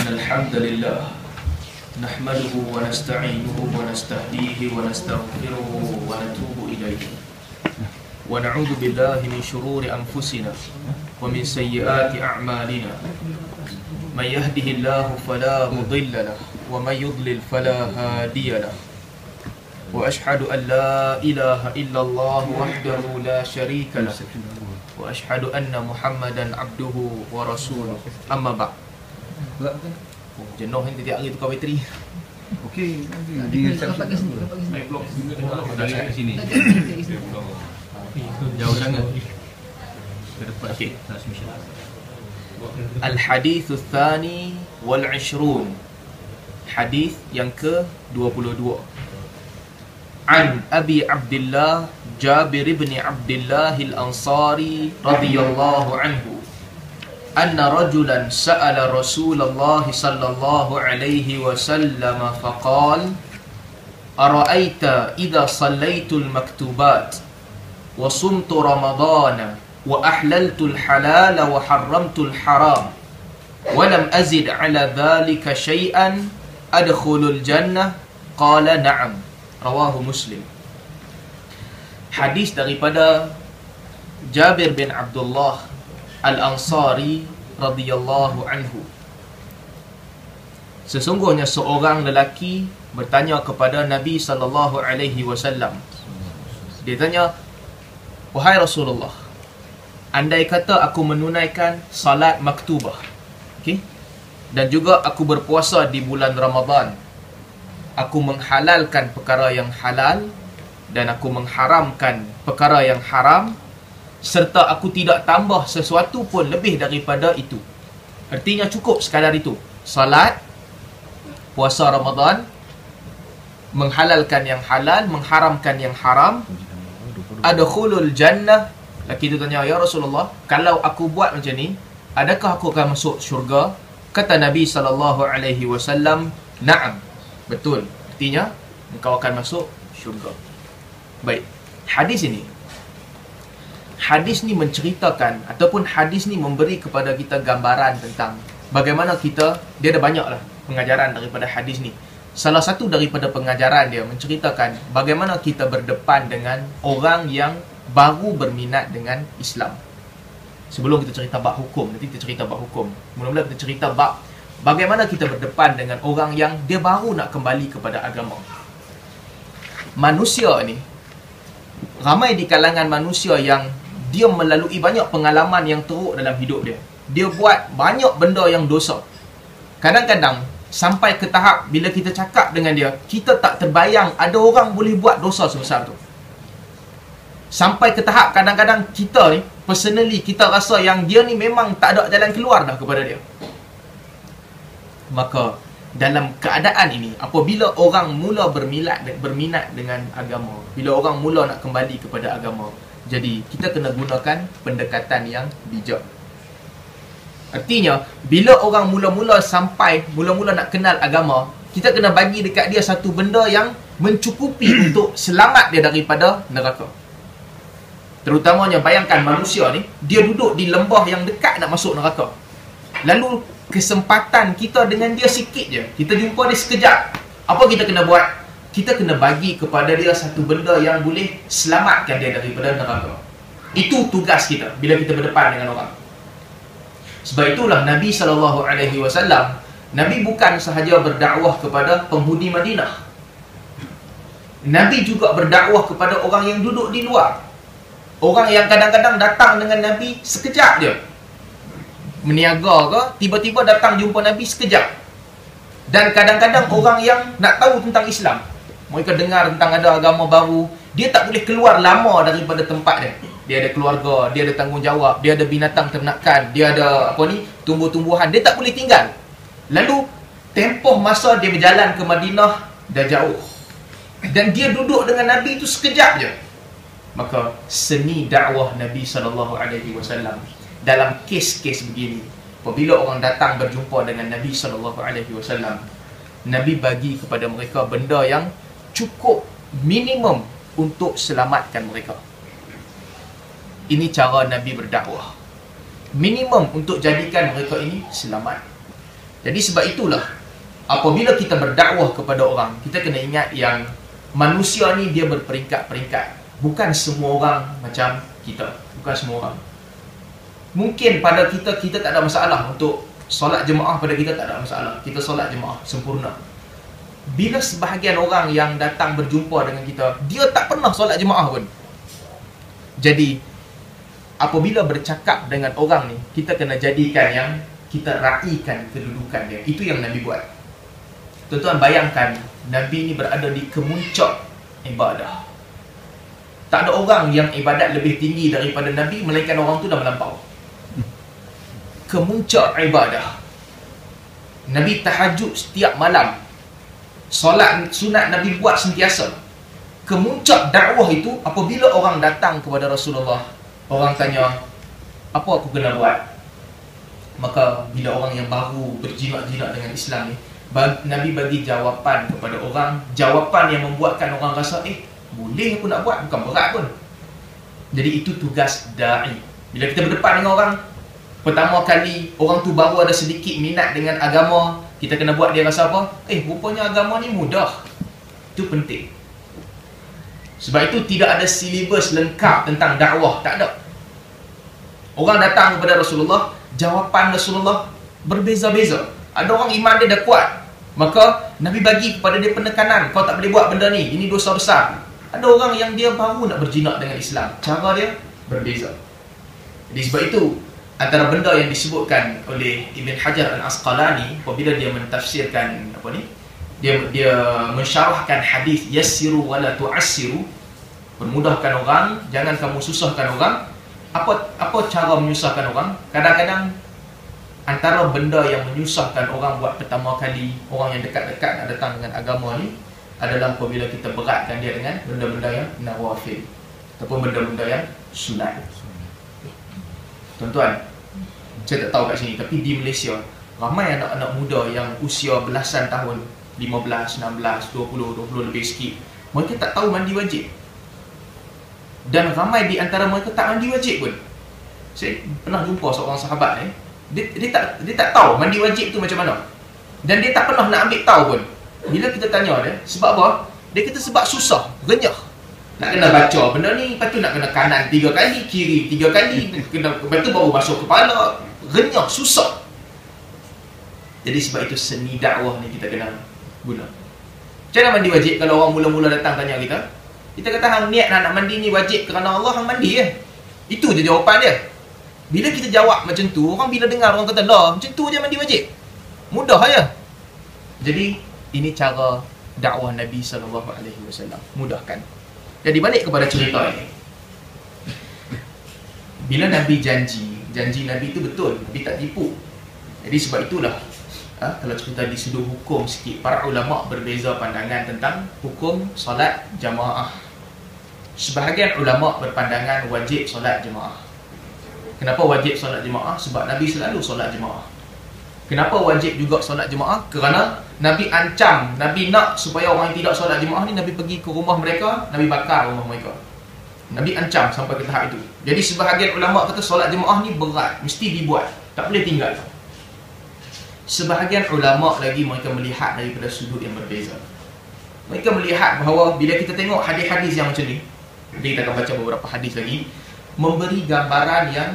إن الحمد لله نحمده ونستعينه ونستهديه ونستغفره ونتوب إليه ونعوذ بالله من شرور أنفسنا ومن سيئات أعمالنا من يهده الله فلا مضل له ومن يضلل فلا هادي له وأشهد أن لا إله إلا الله وحده لا شريك له وأشهد أن محمدا عبده ورسوله أما بعد. Jenuh ni tiap hari tukar bateri. Okey, Dari sini. Jauh sangat. Okey. Al-hadits ats-tsani wal 20. Hadis yang ke-22. An Abi Abdullah Jabir bin Abdullah al-Ansari radhiyallahu anhu anna rajulan sa'ala Rasulullah sallallahu alaihi wasallam faqala ara'aita idza sallaitu al-maktubat wa sumtu ramadana wa ahlaltu al-halala wa harramtu al-haram wa lam azid ala dhalika shay'an adkhulul jannah qala na'am. Rawahu Muslim. Hadis daripada Jabir bin Abdullah Al-Ansari radhiyallahu anhu. Sesungguhnya seorang lelaki bertanya kepada Nabi sallallahu alaihi wasallam. Dia tanya, "Wahai Rasulullah, andai kata aku menunaikan salat maktubah, okey, dan juga aku berpuasa di bulan Ramadan, aku menghalalkan perkara yang halal dan aku mengharamkan perkara yang haram, serta aku tidak tambah sesuatu pun lebih daripada itu." Artinya cukup sekadar itu. Salat, puasa Ramadan, menghalalkan yang halal, mengharamkan yang haram. Adkhulul jannah. Laki itu tanya, "Ya Rasulullah, kalau aku buat macam ni, adakah aku akan masuk syurga?" Kata Nabi SAW, "Na'am." Betul. Artinya engkau akan masuk syurga. Baik. Hadis ni menceritakan ataupun hadis ni memberi kepada kita gambaran tentang bagaimana kita, dia ada banyaklah pengajaran daripada hadis ni. Salah satu daripada pengajaran dia menceritakan bagaimana kita berdepan dengan orang yang baru berminat dengan Islam. Sebelum kita cerita bab hukum, nanti kita cerita bab hukum. Mula-mula kita cerita bab bagaimana kita berdepan dengan orang yang dia baru nak kembali kepada agama. Manusia ni, ramai di kalangan manusia yang dia melalui banyak pengalaman yang teruk dalam hidup dia. Dia buat banyak benda yang dosa. Kadang-kadang sampai ke tahap bila kita cakap dengan dia, kita tak terbayang ada orang boleh buat dosa sebesar tu. Sampai ke tahap kadang-kadang kita ni, personally kita rasa yang dia ni memang tak ada jalan keluar dah kepada dia. Maka dalam keadaan ini, apabila orang mula berminat dengan agama, bila orang mula nak kembali kepada agama, jadi kita kena gunakan pendekatan yang bijak. Artinya, bila orang mula-mula nak kenal agama, kita kena bagi dekat dia satu benda yang mencukupi untuk selamat dia daripada neraka. Terutamanya bayangkan manusia ni, dia duduk di lembah yang dekat nak masuk neraka. Lalu kesempatan kita dengan dia sikit je, kita jumpa dia sekejap. Apa kita kena buat? Kita kena bagi kepada dia satu benda yang boleh selamatkan dia daripada neraka. Itu tugas kita bila kita berdepan dengan orang. Sebab itulah Nabi SAW, Nabi bukan sahaja berdakwah kepada penghuni Madinah, Nabi juga berdakwah kepada orang yang duduk di luar. Orang yang kadang-kadang datang dengan Nabi sekejap je, meniaga ke, tiba-tiba datang jumpa Nabi sekejap. Dan kadang-kadang orang yang nak tahu tentang Islam, mereka dengar tentang ada agama baru, dia tak boleh keluar lama daripada tempat dia. Dia ada keluarga, dia ada tanggungjawab, dia ada binatang ternakan, dia ada tumbuh-tumbuhan, dia tak boleh tinggal. Lalu tempoh masa dia berjalan ke Madinah dah jauh, dan dia duduk dengan Nabi itu sekejap je. Maka seni dakwah Nabi SAW dalam kes-kes begini, apabila orang datang berjumpa dengan Nabi SAW, Nabi bagi kepada mereka benda yang cukup minimum untuk selamatkan mereka. Ini cara Nabi berdakwah. Minimum untuk jadikan mereka ini selamat. Jadi sebab itulah apabila kita berdakwah kepada orang, kita kena ingat yang manusia ni dia berperingkat-peringkat. Bukan semua orang macam kita. Bukan semua orang. Mungkin pada kita tak ada masalah untuk solat jemaah, pada kita tak ada masalah. Kita solat jemaah sempurna. Bila sebahagian orang yang datang berjumpa dengan kita, dia tak pernah solat jemaah pun. Jadi apabila bercakap dengan orang ni, kita kena jadikan yang kita raikan kedudukan dia. Itu yang Nabi buat. Tuan-tuan bayangkan, Nabi ni berada di kemuncak ibadah. Tak ada orang yang ibadat lebih tinggi daripada Nabi, melainkan orang tu dah melampau. Kemuncak ibadah. Nabi tahajud setiap malam. Solat sunat Nabi buat sentiasa. Kemuncak dakwah itu apabila orang datang kepada Rasulullah, orang tanya, apa aku kena buat? Maka bila orang yang baru berjinak-jinak dengan Islam ni, Nabi bagi jawapan kepada orang, jawapan yang membuatkan orang rasa, boleh aku nak buat, bukan berat pun. Jadi itu tugas da'i. Bila kita berdepan dengan orang, pertama kali orang tu baru ada sedikit minat dengan agama, kita kena buat dia rasa apa? Rupanya agama ni mudah. Itu penting. Sebab itu tidak ada silibus lengkap tentang dakwah. Tak ada. Orang datang kepada Rasulullah, jawapan Rasulullah berbeza-beza. Ada orang iman dia dah kuat, maka Nabi bagi kepada dia penekanan, kau tak boleh buat benda ni, ini dosa besar. Ada orang yang dia baru nak berjinak dengan Islam, cara dia berbeza. Jadi sebab itu antara benda yang disebutkan oleh Ibn Hajar Al-Asqalani apabila dia mentafsirkan dia mensyarahkan hadis yassiru wala tu'assiru, permudahkan orang, jangan kamu susahkan orang. Apa cara menyusahkan orang? Kadang-kadang antara benda yang menyusahkan orang buat pertama kali orang yang dekat-dekat nak datang dengan agama ni adalah apabila kita beratkan dia dengan benda-benda yang nawafil ataupun benda-benda yang sunat. Tuan-tuan, saya tak tahu kat sini, tapi di Malaysia ramai anak-anak muda yang usia belasan tahun, 15, 16, 20 lebih sikit, mereka tak tahu mandi wajib. Dan ramai di antara mereka tak mandi wajib pun. Saya pernah jumpa seorang sahabat dia tak tahu mandi wajib tu macam mana. Dan dia tak pernah nak ambil tahu pun. Bila kita tanya dia, sebab apa? Dia kata sebab susah, renyah. Nak kena baca benda ni, lepas tu nak kena kanan 3 kali, kiri 3 kali, lepas tu baru masuk kepala. Renyah, susah. Jadi sebab itu seni dakwah ni kita kena guna. Macam mana mandi wajib? Kalau orang mula-mula datang tanya kita, kita kata hang niat nak mandi ni wajib kerana Allah, hang mandi je. Itu je jawapan dia. Bila kita jawab macam tu, orang bila dengar orang kata, lah macam tu je mandi wajib, mudah je. Jadi ini cara dakwah Nabi SAW, mudahkan. Jadi balik kepada cerita ini. Bila Nabi janji Nabi itu betul, Nabi tak tipu. Jadi sebab itulah kalau cerita di sudut hukum sikit, para ulama berbeza pandangan tentang hukum solat jamaah. Sebahagian ulama berpandangan wajib solat jemaah. Kenapa wajib solat jemaah? Sebab Nabi selalu solat jemaah. Kenapa wajib juga solat jemaah? Kerana Nabi ancam, Nabi nak supaya orang yang tidak solat jemaah ni, Nabi pergi ke rumah mereka, Nabi bakar rumah mereka. Nabi ancam sampai ke tahap itu. Jadi sebahagian ulama kata solat jemaah ni berat, mesti dibuat, tak boleh tinggal. Sebahagian ulama lagi mereka melihat daripada sudut yang berbeza. Mereka melihat bahawa bila kita tengok hadis-hadis yang macam ni, jadi kita akan baca beberapa hadis lagi, memberi gambaran yang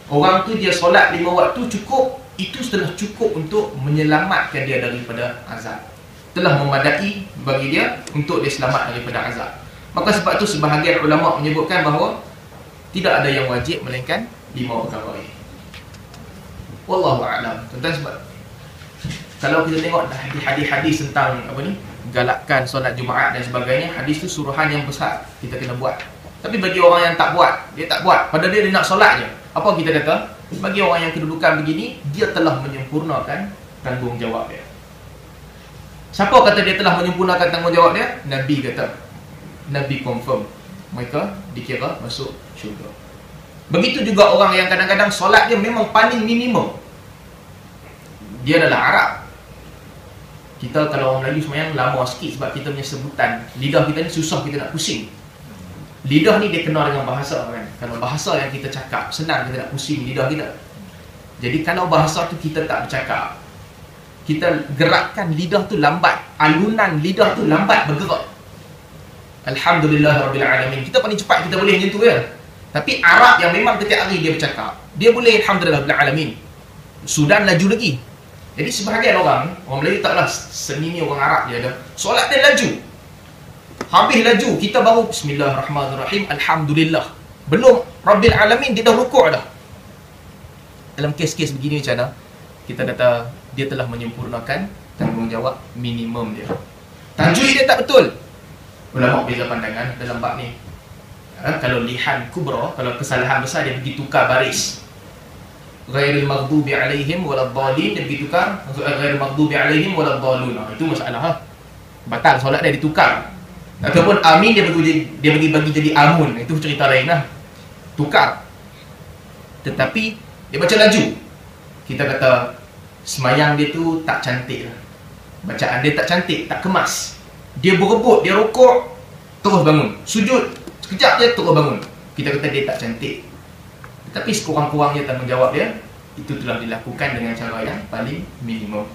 orang tu dia solat 5 waktu cukup, itu telah cukup untuk menyelamatkan dia daripada azab. Telah memadai bagi dia untuk dia selamat daripada azab. Maka sebab tu sebahagian ulama menyebutkan bahawa tidak ada yang wajib melainkan 5 perkara ini. Wallahu a'lam. Tuan-tuan, sebab kalau kita tengok hadis-hadis tentang galakkan solat Jumaat dan sebagainya, hadis tu suruhan yang besar kita kena buat. Tapi bagi orang yang tak buat, dia tak buat, pada dia nak solat je. Apa kita kata? Bagi orang yang kedudukan begini, dia telah menyempurnakan tanggungjawab dia. Siapa kata dia telah menyempurnakan tanggungjawab dia? Nabi kata. Nabi confirm mereka dikira masuk syurga. Begitu juga orang yang kadang-kadang solat dia memang paling minimum. Dia adalah Arab. Kita kalau orang Melayu semayang lama sikit sebab kita punya sebutan lidah kita ni susah, kita nak pusing. Lidah ni dia kenal dengan bahasa kan. Kalau bahasa yang kita cakap senang kita nak pusing lidah kita. Jadi kalau bahasa tu kita tak bercakap, kita gerakkan lidah tu lambat, alunan lidah tu lambat bergerak. Alhamdulillah Rabbil Alamin. Kita paling cepat kita boleh macam tu ya. Tapi Arab yang memang setiap hari dia bercakap, dia boleh Alhamdulillah Rabbil Alamin. Sudan laju lagi. Jadi sebahagian orang Melayu taklah seni ni, orang Arab dia ada solat dia laju. Habis laju, kita baru Bismillahirrahmanirrahim, Alhamdulillah. Belum Rabbil Alamin, dia dah rukuk dah. Dalam kes-kes begini macam mana? Kita kata dia telah menyempurnakan tanggungjawab minimum dia. Tajwid dia tak betul. Ulama beza pandangan dalam bab ni. Kalau lihan kubra, kalau kesalahan besar, dia pergi tukar baris. Ghairil maghdubi alaihim waladdallin, dia pergi tukar ghairil maghdubi alaihim waladdallun. Itu masalah. Batal solat dia, ditukar. Ataupun amin dia bagi jadi amun. Itu cerita lain lah. Tukar. Tetapi dia baca laju. Kita kata semayang dia tu tak cantik lah. Bacaan dia tak cantik, tak kemas. Dia berebut, dia rukuk, terus bangun. Sujud, sekejap je terus bangun. Kita kata dia tak cantik. Tetapi sekurang-kurangnya tanggungjawab dia itu telah dilakukan dengan cara yang paling minimum.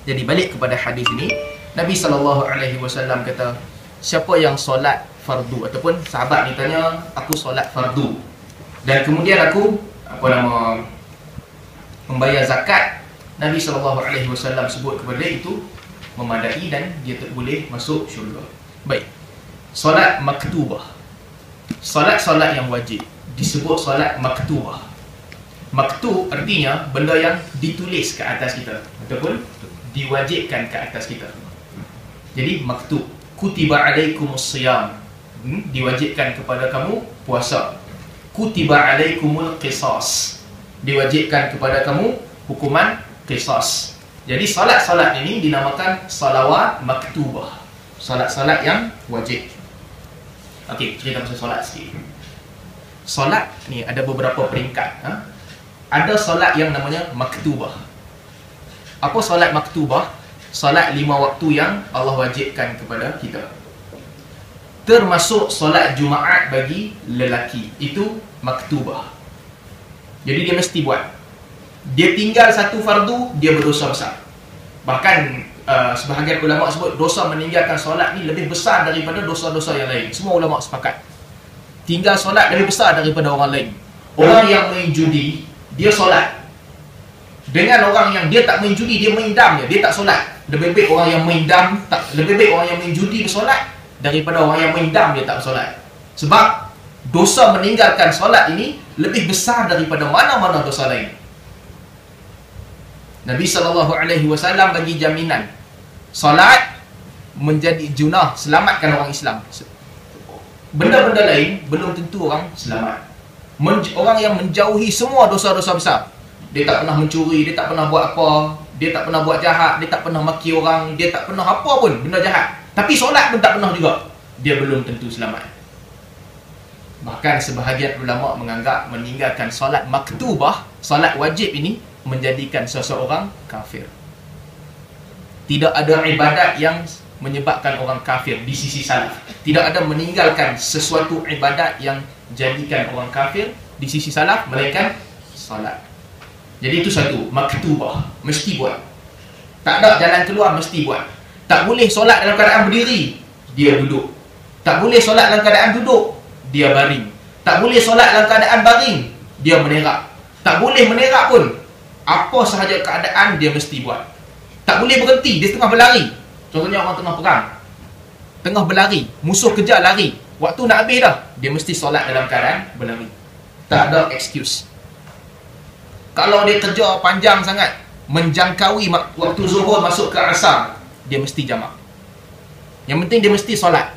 Jadi balik kepada hadis ini, Nabi SAW kata, siapa yang solat fardu, ataupun sahabat ni tanya, aku solat fardu dan kemudian aku membayar zakat, Nabi SAW sebut kepada dia itu memadai dan dia boleh masuk syurga. Baik. Solat maktubah. Solat-solat yang wajib disebut solat maktubah. Maktub artinya benda yang ditulis ke atas kita ataupun diwajibkan ke atas kita. Jadi maktub. Kutiba alaikumus siyam, diwajibkan kepada kamu puasa. Kutiba alaikumul qisas, diwajibkan kepada kamu hukuman qisas. Jadi salat-salat ini dinamakan salawat maktubah, salat-salat yang wajib. Okey, cerita pasal solat sikit. Solat ni ada beberapa peringkat. Ada solat yang namanya maktubah. Apa solat maktubah? Solat 5 waktu yang Allah wajibkan kepada kita. Termasuk solat Jumaat bagi lelaki, itu maktubah. Jadi dia mesti buat. Dia tinggal satu fardu, dia berdosa besar. Bahkan sebahagian ulama sebut dosa meninggalkan solat ni lebih besar daripada dosa-dosa yang lain. Semua ulama sepakat. Tinggal solat lebih besar daripada orang lain. Orang yang main judi, dia solat. Dengan orang yang dia tak main judi, dia main dam je, dia tak solat. Lebih baik orang yang main dam lebih baik orang yang main judi bersolat daripada orang yang main dam dia tak bersolat. Sebab dosa meninggalkan solat ini lebih besar daripada mana-mana dosa lain. Nabi SAW bagi jaminan solat menjadi junah, selamatkan orang Islam. Benda-benda lain belum tentu orang selamat. Orang yang menjauhi semua dosa-dosa besar, dia tak pernah mencuri, dia tak pernah buat apa, dia tak pernah buat jahat, dia tak pernah maki orang, dia tak pernah apa pun benda jahat, tapi solat pun tak pernah juga, dia belum tentu selamat. Bahkan sebahagian ulama menganggap meninggalkan solat maktubah, solat wajib ini menjadikan seseorang kafir. Tidak ada ibadat yang menyebabkan orang kafir di sisi salaf. Tidak ada meninggalkan sesuatu ibadat yang jadikan orang kafir di sisi salaf melainkan solat. Jadi itu satu, maktubah, mesti buat. Tak ada jalan keluar, mesti buat. Tak boleh solat dalam keadaan berdiri, dia duduk. Tak boleh solat dalam keadaan duduk, dia baring. Tak boleh solat dalam keadaan baring, dia menerak. Tak boleh menerak pun, apa sahaja keadaan dia mesti buat. Tak boleh berhenti, dia tengah berlari. Contohnya orang tengah perang, tengah berlari, musuh kejar lari, waktu nak habis dah, dia mesti solat dalam keadaan berlari. Tak ada excuse. Kalau dia kerja panjang sangat, menjangkaui waktu zuhur masuk ke asar, dia mesti jamak. Yang penting dia mesti solat.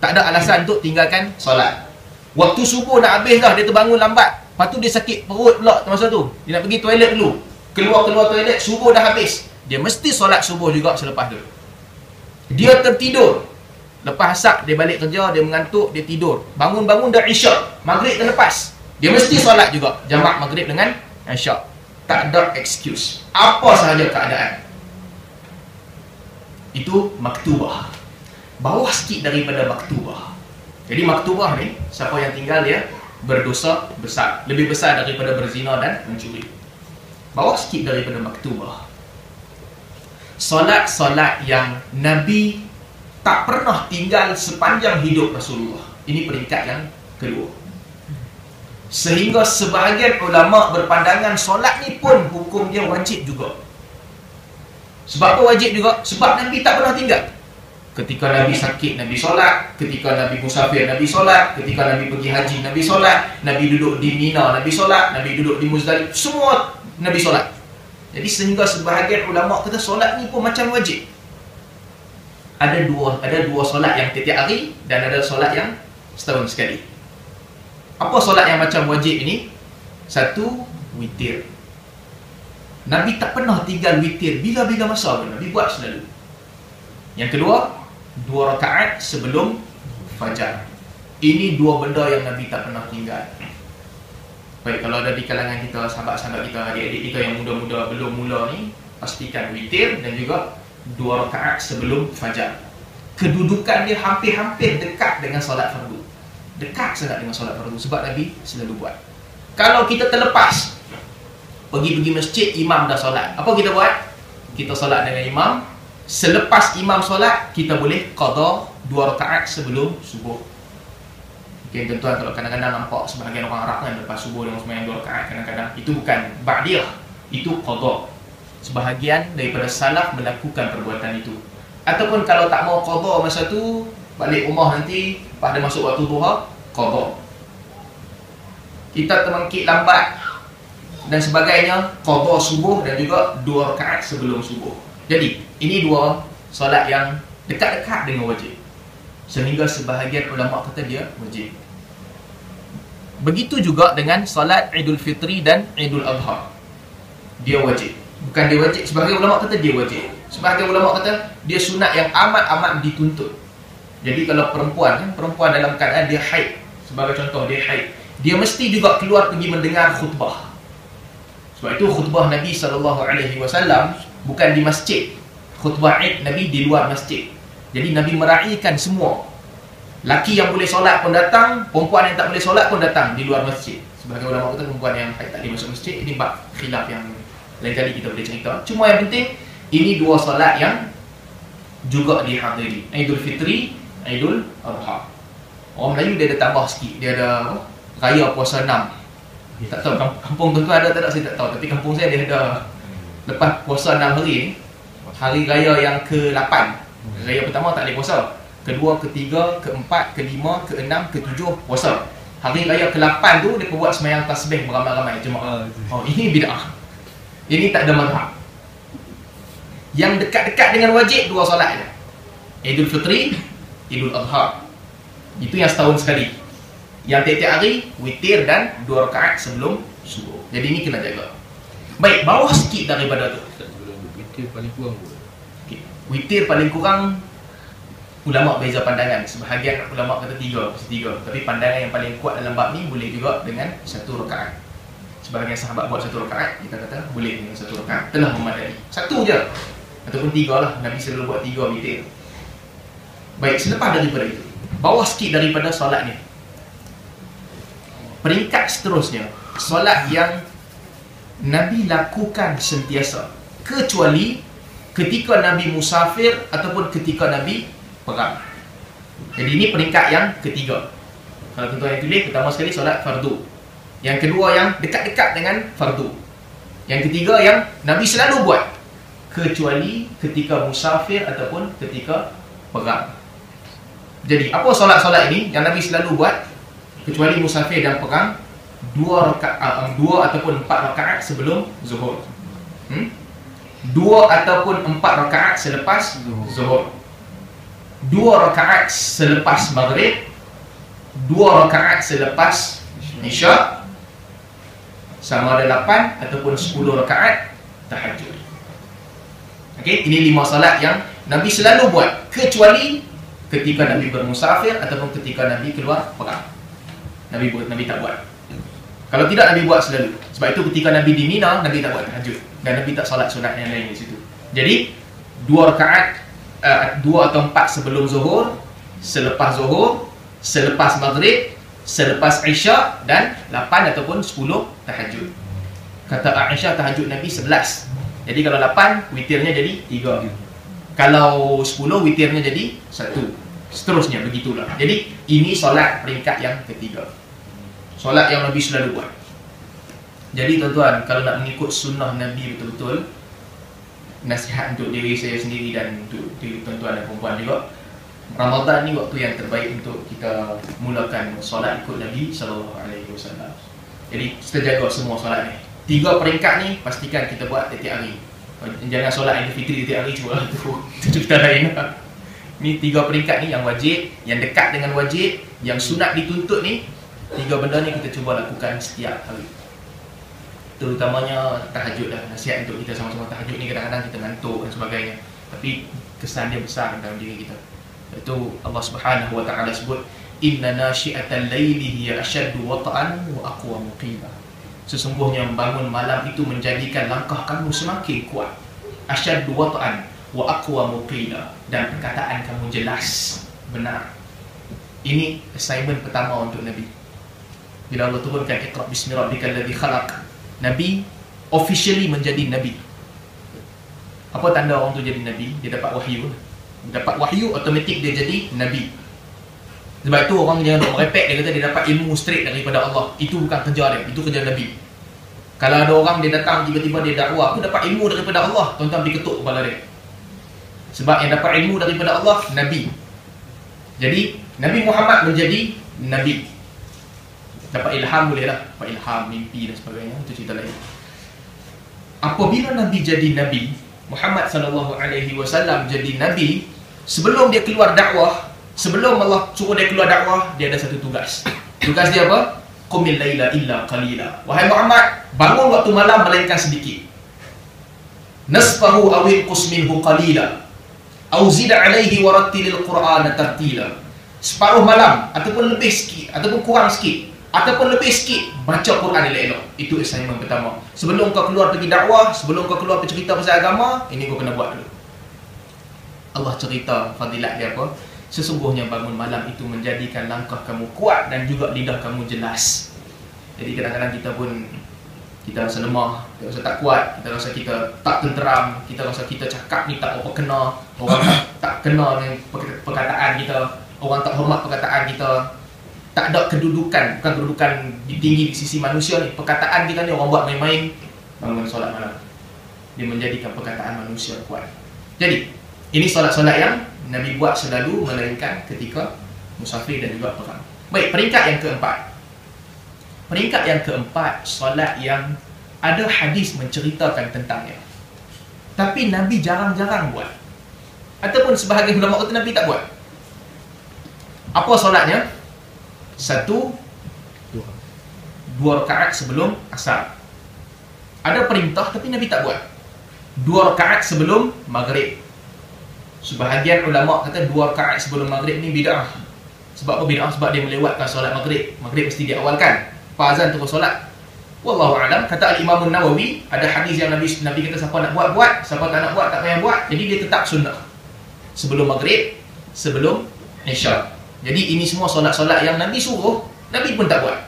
Tak ada alasan untuk tinggalkan solat. Waktu subuh nak habis dah, dia terbangun lambat, lepas tu dia sakit perut pula masa tu, dia nak pergi toilet dulu, keluar toilet, subuh dah habis, dia mesti solat subuh juga selepas tu. Dia tertidur, lepas asar dia balik kerja, dia mengantuk, dia tidur, bangun-bangun dah isyak, maghrib terlepas, dia mesti solat juga, jamak maghrib dengan isyak. Tak ada excuse, apa sahaja keadaan. Itu maktubah. Bawah sikit daripada maktubah. Jadi maktubah ni, siapa yang tinggal dia berdosa besar, lebih besar daripada berzina dan mencuri. Bawah sikit daripada maktubah. solat-solat yang Nabi tak pernah tinggal sepanjang hidup Rasulullah. Ini peringkat yang kedua. Sehingga sebahagian ulama berpandangan solat ni pun hukum dia wajib juga. Sebab apa wajib juga? Sebab Nabi tak pernah tinggal. Ketika Nabi sakit, Nabi solat. Ketika Nabi musafir, Nabi solat. Ketika Nabi pergi haji, Nabi solat. Nabi duduk di Mina, Nabi solat. Nabi duduk di Muzdalifah, semua Nabi solat. Jadi sehingga sebahagian ulama kata solat ni pun macam wajib. Ada dua solat yang tiap-tiap hari dan ada solat yang setahun sekali. Apa solat yang macam wajib ini? Satu, witir. Nabi tak pernah tinggal witir. Bila-bila masa pun Nabi buat selalu. Yang kedua, 2 rakaat sebelum fajar. Ini 2 benda yang Nabi tak pernah tinggal. Baik, kalau ada di kalangan kita, sahabat-sahabat kita, adik-adik kita yang muda-muda belum mula ni, pastikan witir dan juga 2 rakaat sebelum fajar. Kedudukan dia hampir-hampir dekat dengan solat fardu. Dekat sangat dengan solat fardu sebab Nabi selalu buat. Kalau kita terlepas pergi masjid, imam dah solat, apa kita buat? Kita solat dengan imam. Selepas imam solat, kita boleh qada 2 rakaat sebelum subuh. Okay, tuan-tuan, kalau kadang-kadang nampak sebahagian orang Arab kan lepas subuh dengan sembahyang 2 rakaat, kadang-kadang itu bukan ba'diyah, itu qada. Sebahagian daripada salaf melakukan perbuatan itu. Ataupun kalau tak mau qada masa tu, balik rumah nanti pada masuk waktu duha, qada. Kita termangkit lambat dan sebagainya, qada subuh dan juga 2 rakaat sebelum subuh. Jadi, ini 2 solat yang dekat-dekat dengan wajib. Sehingga sebahagian ulama kata dia wajib. Begitu juga dengan solat Idul Fitri dan Idul Adha. Dia wajib. Bukan dia wajib, sebahagian ulama kata dia wajib. Sebahagian ulama kata dia sunat yang amat-amat dituntut. Jadi kalau perempuan dalam keadaan dia haid, sebagai contoh dia haid, dia mesti juga keluar pergi mendengar khutbah. Sebab itu khutbah Nabi SAW bukan di masjid. Khutbah Id Nabi di luar masjid. Jadi Nabi meraihkan semua. Laki yang boleh solat pun datang, perempuan yang tak boleh solat pun datang di luar masjid. Sebagai ulama kata perempuan yang haid tak boleh masuk masjid. Ini bab khilaf yang lain kali kita boleh cerita. Cuma yang penting, ini 2 solat yang juga dihadiri. Idul Fitri, Idul Adha. Orang Melayu dia ada tambah sikit. Dia ada apa? Raya puasa 6. Tak tahu kampung tuan-tuan ada tak, saya tak tahu. Tapi kampung saya dia ada lepas puasa 6 hari ni, hari raya yang ke-8. Raya pertama tak boleh puasa. Kedua, ketiga, keempat, kelima, keenam, ketujuh puasa. Hari raya ke-8 tu dia buat sembahyang tasbih beramai-ramai jemaah. Oh, ini bid'ah. Ini tak ada mazhab. Yang dekat-dekat dengan wajib 2 solat je. Idul Fitri, Idul Adha. Itu yang setahun sekali. Yang tiap-tiap hari witir dan 2 rakaat sebelum subuh. Jadi ini kena jaga. Baik, bawah sikit daripada tu. Witir paling kurang pun. Okay. Witir paling kurang, ulama beza pandangan. Sebahagian ulama kata 3. Tapi pandangan yang paling kuat dalam bab ni boleh juga dengan 1 rakaat. Sebahagian sahabat buat 1 rakaat, kita kata boleh dengan 1 rakaat. Telah memadai. 1 je. Ataupun 3 lah. Nabi selalu buat 3 witir. Baik, selepas daripada itu, bawah sikit daripada solat ni, peringkat seterusnya, solat yang Nabi lakukan sentiasa, kecuali ketika Nabi musafir ataupun ketika Nabi perang. Jadi ini peringkat yang ketiga. Kalau tuan-tuan yang tulis, pertama sekali solat fardu. Yang kedua yang dekat-dekat dengan fardu. Yang ketiga yang Nabi selalu buat, kecuali ketika musafir ataupun ketika perang. Jadi apa solat-solat ini yang Nabi selalu buat kecuali musafir dan perang? 2 ataupun 4 rakaat sebelum zuhur. 2 ataupun 4 rakaat selepas zuhur. 2 rakaat selepas maghrib. 2 rakaat selepas isyak. Sama ada 8 ataupun 10 rakaat tahajud. Okey, ini 5 solat yang Nabi selalu buat, kecuali ketika Nabi bermusafir ataupun ketika Nabi keluar perang. Nabi tak buat. Kalau tidak, Nabi buat selalu. Sebab itu ketika Nabi di Mina, Nabi tak buat tahajud. Dan Nabi tak solat sunat yang lain di situ. Jadi 2 rakaat, 2 atau 4 sebelum zuhur, selepas zuhur, selepas maghrib, selepas isyak, dan 8 ataupun 10 tahajud. Kata Aisyah, tahajud Nabi 11. Jadi kalau 8, witirnya jadi 3. Kalau 10, witirnya jadi 1. Seterusnya, begitulah. Jadi ini solat peringkat yang ketiga, solat yang Nabi selalu buat. Jadi tuan-tuan, kalau nak mengikut sunnah Nabi betul-betul, nasihat untuk diri saya sendiri dan untuk diri tuan-tuan dan perempuan juga, Ramadan ni waktu yang terbaik untuk kita mulakan solat ikut Nabi SAW. Jadi kita jaga semua solat ni. 3 peringkat ni pastikan kita buat setiap hari. Jangan solat Aidilfitri setiap hari, cuba itu kita lain. Ni 3 peringkat ni yang wajib, yang dekat dengan wajib, yang sunat dituntut ni. 3 benda ni kita cuba lakukan setiap hari. Terutamanya tahajud lah. Nasihat untuk kita sama-sama tahajud ni, kadang-kadang kita ngantuk dan sebagainya, tapi kesan dia besar dalam diri kita. Itu Allah Subhanahu wa taala sebut, inna nasyi'atal laili hiya ashaddu wata'an wa aqwamu qila. Sesungguhnya bangun malam itu menjadikan langkah kamu semakin kuat. Ashaddu wata'an wa aqwamu qila, dan perkataan kamu jelas, benar. Ini assignment pertama untuk Nabi. Bila Allah turunkan Iqra bismi rabbikal ladzi khalaq, Nabi officially menjadi Nabi. Apa tanda orang tu jadi Nabi? Dia dapat wahyu. Dapat wahyu, automatik dia jadi Nabi. Sebab itu orang jangan nak merepek, dia kata dia dapat ilmu straight daripada Allah. Itu bukan kerja dia, itu kerja Nabi. Kalau ada orang dia datang tiba-tiba dia dakwah, aku dapat ilmu daripada Allah, tuan-tuan pergi ketuk kepala dia. Sebab yang dapat ilmu daripada Allah, Nabi. Jadi Nabi Muhammad menjadi Nabi. Dapat ilham boleh lah, dapat ilham, mimpi dan sebagainya, itu cerita lain. Apabila Nabi jadi Nabi, Muhammad SAW jadi Nabi, sebelum dia keluar dakwah, sebelum Allah suruh dia keluar dakwah, dia ada satu tugas. Tugas dia apa? Qumil laila illa qalila. Wahai Muhammad, bangun waktu malam melainkan sedikit. Nasfahu awil qusminhu qalila. Au zid alaihi warattilil Qur'ana tartila. Separuh malam ataupun lebih sikit, ataupun kurang sikit, ataupun lebih sikit, baca Quran elok-elok. Itu assignment pertama. Sebelum kau keluar pergi dakwah, sebelum kau keluar bercerita pasal agama, ini kau kena buat dulu. Allah cerita fadilat dia apa? Sesungguhnya bangun malam itu menjadikan langkah kamu kuat dan juga lidah kamu jelas. Jadi kadang-kadang kita pun, kita rasa lemah, kita rasa tak kuat, kita rasa kita tak tenteram, kita rasa kita cakap ni tak apa kena, orang tak kena dengan perkataan kita, orang tak hormat perkataan kita. Tak ada kedudukan, bukan kedudukan tinggi di sisi manusia ni. Perkataan kita ni orang buat main-main, bangun solat malam, dia menjadikan perkataan manusia kuat. Jadi ini solat-solat yang Nabi buat selalu, melainkan ketika musafir dan juga perang. Baik, peringkat yang keempat. Peringkat yang keempat, solat yang ada hadis menceritakan tentangnya, tapi Nabi jarang-jarang buat, ataupun sebahagian ulama kata Nabi tak buat. Apa solatnya? 1, 2 rakaat sebelum asar. Ada perintah tapi Nabi tak buat. 2 rakaat sebelum maghrib. Sebahagian ulama kata 2 rakaat sebelum maghrib ni bid'ah. Sebab apa bid'ah? Sebab dia melewatkan solat maghrib. Maghrib mesti diawalkan, azan terus solat. Wallahu a'lam. Kata Al-Imam Nawawi, ada hadis yang Nabi kata siapa nak buat, siapa tak nak buat tak payah buat. Jadi dia tetap sunnah. Sebelum maghrib, sebelum isya. Jadi ini semua solat-solat yang Nabi suruh, Nabi pun tak buat.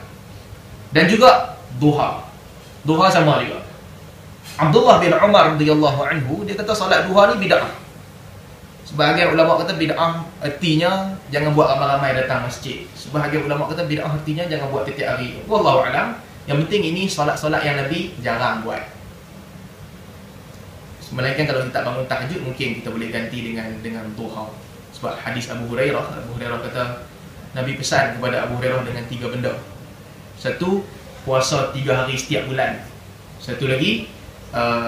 Dan juga duha. Duha sama juga. Abdullah bin Umar radhiyallahu anhu, dia kata solat duha ni bid'ah. Sebahagian ulama kata bid'ah artinya jangan buat ramai-ramai datang masjid. Sebahagian ulama kata bid'ah artinya jangan buat setiap hari. Wallahu a'lam. Yang penting ini solat-solat yang Nabi jarang buat. Melainkan kalau kita bangun tahajud, mungkin kita boleh ganti dengan duha. Sebab hadis Abu Hurairah kata Nabi pesan kepada Abu Hurairah dengan 3 benda. 1, puasa 3 hari setiap bulan. 1 lagi,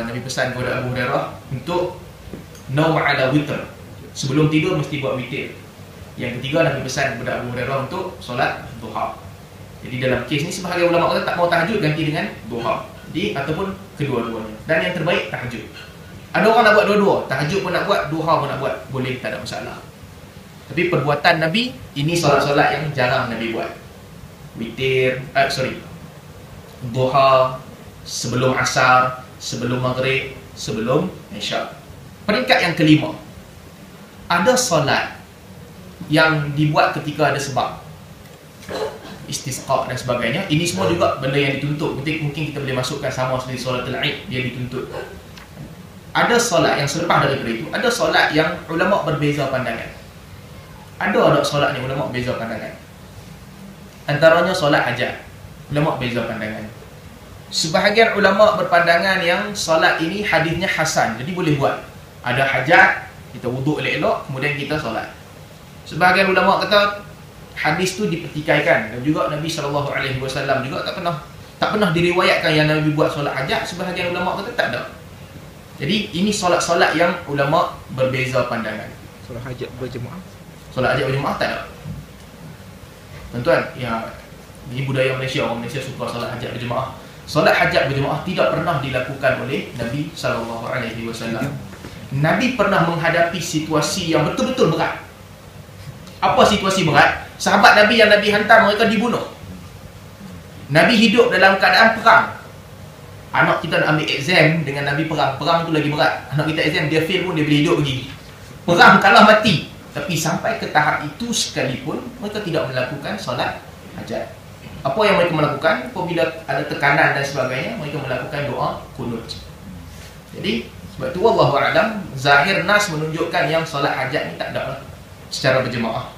Nabi pesan kepada Abu Hurairah untuk naum ala witr. Sebelum tidur mesti buat witir. Yang ketiga, Nabi pesan kepada Abu Hurairah untuk solat duha. Jadi dalam kes ni sebahagian ulama kata tak mau tahajud, ganti dengan duha. Jadi ataupun kedua-duanya. Dan yang terbaik tahajud. Ada orang nak buat dua-dua, tahajud pun nak buat, duha pun nak buat, boleh, tak ada masalah. Tapi perbuatan Nabi, ini solat-solat yang jarang Nabi buat. Witir, duha, sebelum asar, sebelum maghrib, sebelum isya. Peringkat yang kelima, ada solat yang dibuat ketika ada sebab, istisqa dan sebagainya. Ini semua juga benda yang dituntut. Mungkin kita boleh masukkan sama seperti solatul Aid, dia dituntut. ada solat yang selepas daripada itu, ada solat yang ulama berbeza pandangan. Ada solat yang ulama berbeza pandangan. Antaranya solat hajat, ulama berbeza pandangan. Sebahagian ulama berpandangan yang solat ini hadisnya hasan, jadi boleh buat. Ada hajat, kita wuduk elok-elok, kemudian kita solat. Sebahagian ulama kata hadis tu dipertikaikan, dan juga Nabi SAW juga tak pernah diriwayatkan yang Nabi buat solat hajat. Sebahagian ulama kata tak ada. Jadi ini solat-solat yang ulama berbeza pandangan. Solat hajat berjemaah. Solat hajat berjemaah tak ada. Tuan-tuan, ya, ini budaya Malaysia. Orang Malaysia suka solat hajat berjemaah. Solat hajat berjemaah tidak pernah dilakukan oleh Nabi SAW. Nabi pernah menghadapi situasi yang betul-betul berat. Apa situasi berat? Sahabat Nabi yang Nabi hantar, mereka dibunuh. Nabi hidup dalam keadaan perang. Anak kita nak ambil exam dengan Nabi perang. Perang tu lagi berat. Anak kita exam, dia fail pun dia boleh hidup lagi. Perang kalah mati. Tapi sampai ke tahap itu sekalipun, mereka tidak melakukan solat hajat. Apa yang mereka melakukan? Apabila ada tekanan dan sebagainya, mereka melakukan doa kunut. Jadi, sebab itu wallahu'alam, zahir nas menunjukkan yang solat hajat ni tak ada secara berjemaah.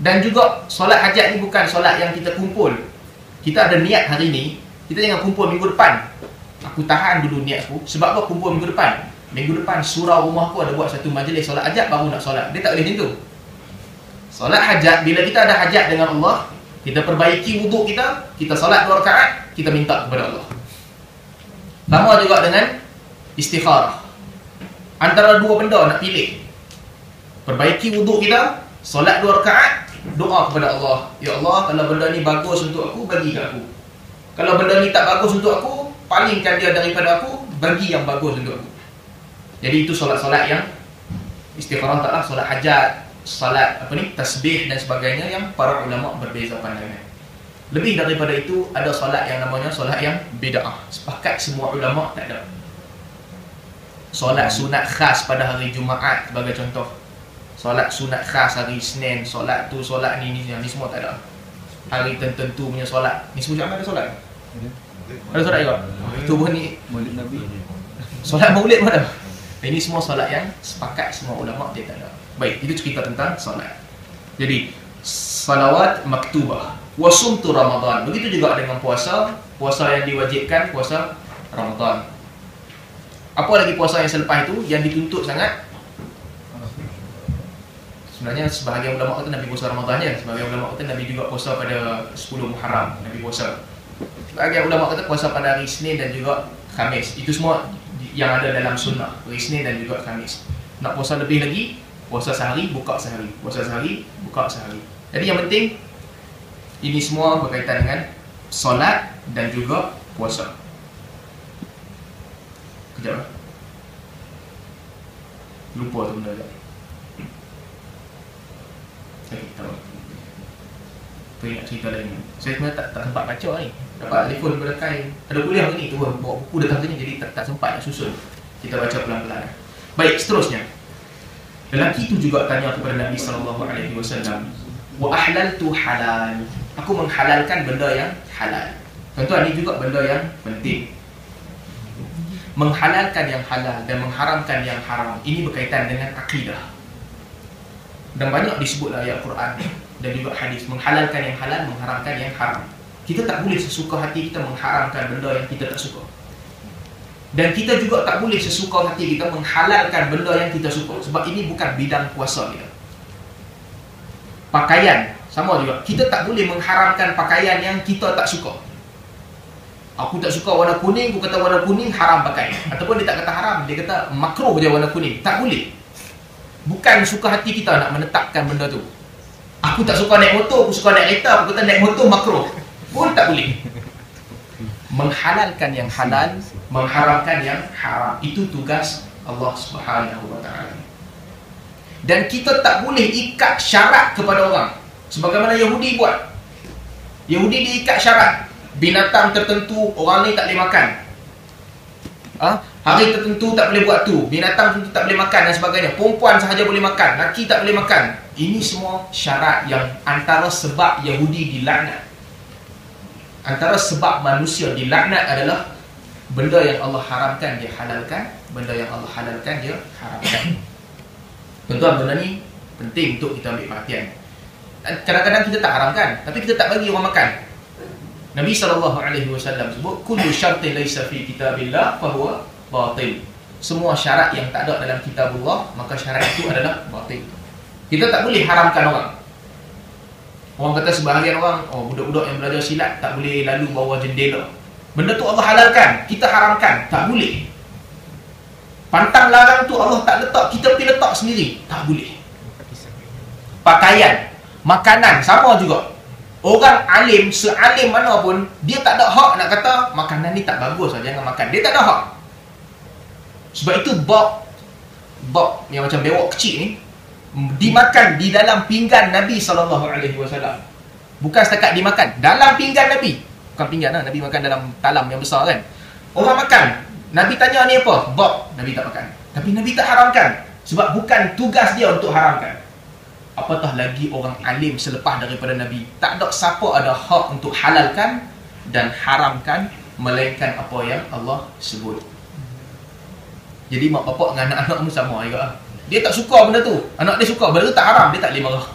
Dan juga solat hajat ni bukan solat yang kita kumpul. Kita ada niat hari ni, kita jangan kumpul minggu depan. Aku tahan dulu niat aku. Sebab apa kumpul minggu depan? Minggu depan surau rumah aku ada buat satu majlis solat hajat, baru nak solat. Dia tak boleh macam tu. Solat hajat, bila kita ada hajat dengan Allah, kita perbaiki wuduk kita solat 2 rakaat, kita minta kepada Allah. Sama juga dengan istikharah. Antara dua benda nak pilih. Perbaiki wuduk kita, solat 2 rakaat, doa kepada Allah. Ya Allah, kalau benda ni bagus untuk aku, bagi kat aku. Kalau benda ni tak bagus untuk aku, palingkan dia daripada aku, bagi yang bagus untuk aku. Jadi itu solat-solat yang istikharah, taklah solat hajat, solat tasbih dan sebagainya yang para ulama berbeza pandangan. Lebih daripada itu, ada solat yang namanya solat yang bid'ah. Sepakat semua ulama tak ada. Solat sunat khas pada hari Jumaat sebagai contoh. Solat sunat khas hari Isnin, solat tu, solat ni semua tak ada. Hari tertentu punya solat. Ni semua jangan ada solat. Ada solat juga. Itu pun ni Maulid Nabi. solat maulid pun ada. Ini semua solat yang sepakat semua ulama dia tak ada. Baik, itu cerita tentang solat. Jadi, salawat maktubah. Wasumtu Ramadan. Begitu juga dengan puasa. Puasa yang diwajibkan, puasa Ramadan. Apa lagi puasa yang selepas itu yang dituntut sangat? Sebenarnya sebahagian ulama kata Nabi puasa Ramadan je. Sebahagian ulama kata Nabi juga puasa pada 10 Muharram. Nabi puasa. Sebahagian ulama kata puasa pada hari Isnin dan juga Khamis. Itu semua yang ada dalam sunnah. Hari Isnin dan juga Khamis. Nak puasa lebih lagi, puasa sehari, buka sehari. Puasa sehari, buka sehari. Jadi yang penting, ini semua berkaitan dengan solat dan juga puasa. Kejap lah. Lupa tu benda je. Saya tahu. Teringat cerita lain. Saya sebenarnya tak sempat baca ni. Dapat telefon daripada Kai. Ada kuliah ke ni? Tu bawa buku datang sini, jadi tak sempat nak susun. Kita baca pelan-pelan. Baik, seterusnya. Lelaki itu juga tanya kepada Nabi SAW, wa ahlaltu halal. Aku menghalalkan benda yang halal. Tuan-tuan, ini juga benda yang penting. Menghalalkan yang halal dan mengharamkan yang haram, ini berkaitan dengan akidah. Dan banyak disebut ayat Quran dan juga hadis. Menghalalkan yang halal, mengharamkan yang haram. Kita tak boleh sesuka hati kita mengharamkan benda yang kita tak suka. Dan kita juga tak boleh sesuka hati kita menghalalkan benda yang kita suka. Sebab ini bukan bidang puasa kita. Pakaian, sama juga. Kita tak boleh mengharamkan pakaian yang kita tak suka. Aku tak suka warna kuning, aku kata warna kuning haram pakai. Ataupun dia tak kata haram, dia kata makruh je warna kuning. Tak boleh. Bukan suka hati kita nak menetapkan benda tu. Aku tak suka naik motor, aku suka naik kereta, aku kata naik motor makruh. Pun tak boleh. Menghalalkan yang halal, mengharamkan yang haram. Itu tugas Allah Subhanahu wa ta'ala. Dan kita tak boleh ikat syarat kepada orang. Sebagaimana Yahudi buat. Yahudi diikat syarat. Binatang tertentu orang ni tak boleh makan. Hari tertentu tak boleh buat tu. Binatang tertentu tak boleh makan dan sebagainya. Perempuan sahaja boleh makan, lelaki tak boleh makan. Ini semua syarat yang antara sebab Yahudi dilaknat. Antara sebab manusia dilaknat adalah Benda yang Allah haramkan dia halalkan, benda yang Allah halalkan dia haramkan. Tuan-tuan, benda ni penting untuk kita ambil perhatian. Kadang-kadang kita tak haramkan, tapi kita tak bagi orang makan. Nabi SAW sebut kullu syartin laysa fi kitabillah fahuwa batil. Semua syarat yang tak ada dalam kitabullah, maka syarat itu adalah batil. Kita tak boleh haramkan orang. Orang kata sebahagian orang, budak-budak yang belajar silat tak boleh lalu bawah jendela. Benda tu Allah halalkan, kita haramkan, tak boleh. Pantang larang tu Allah tak letak, kita pergi letak sendiri, tak boleh. Pakaian, makanan, sama juga. Orang alim, sealim mana pun, dia tak ada hak nak kata makanan ni tak bagus, jangan makan. Dia tak ada hak. Sebab itu bab yang macam bewok kecil ni dimakan di dalam pinggan Nabi SAW. Bukan setakat dimakan dalam pinggan Nabi. Bukan pinggan lah, Nabi makan dalam talam yang besar kan. Orang makan, Nabi tanya ni apa? Bab, Nabi tak makan. Tapi Nabi tak haramkan, sebab bukan tugas dia untuk haramkan. Apatah lagi orang alim selepas daripada Nabi. Tak ada siapa ada hak untuk halalkan dan haramkan melainkan apa yang Allah sebut. Jadi mak bapak dengan anak-anak pun sama juga. Dia tak suka benda tu, anak dia suka, benda tu tak haram, dia tak boleh marah.